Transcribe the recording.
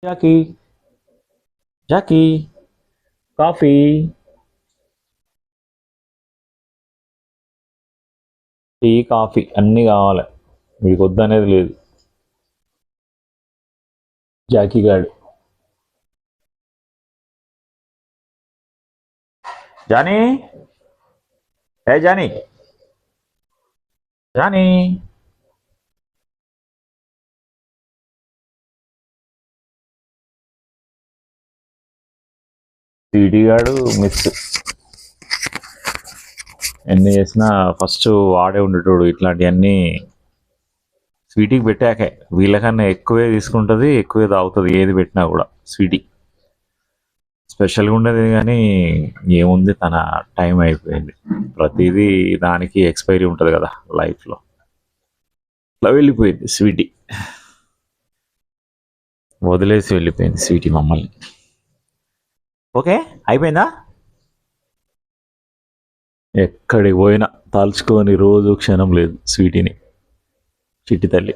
Jackie Jackie coffee. Tea coffee అన్నీ కావాలి, మీకు వద్దనేది లేదు. జాకీ గాడు. జానీ, ఏ జానీ, జానీ. టీడీ గాడు మిస్. ఎన్ని చేసినా ఫస్ట్ వాడే ఉండేటోడు. ఇట్లాంటివన్నీ స్వీటీకి పెట్టాకే వీళ్ళకన్నా ఎక్కువే తీసుకుంటుంది, ఎక్కువే తాగుతుంది ఏది పెట్టినా కూడా. స్వీటీ స్పెషల్గా ఉండేది కానీ ఏముంది, తన టైం అయిపోయింది. ప్రతిదీ దానికి ఎక్స్పైరీ ఉంటుంది కదా లైఫ్లో. అలా వెళ్ళిపోయింది స్వీటీ, వదిలేసి వెళ్ళిపోయింది స్వీటీ మమ్మల్ని. ఓకే, అయిపోయిందా? ఎక్కడికి పోయినా తలుచుకొని రోజు క్షణం లేదు స్వీటీని. చిట్టి తల్లి.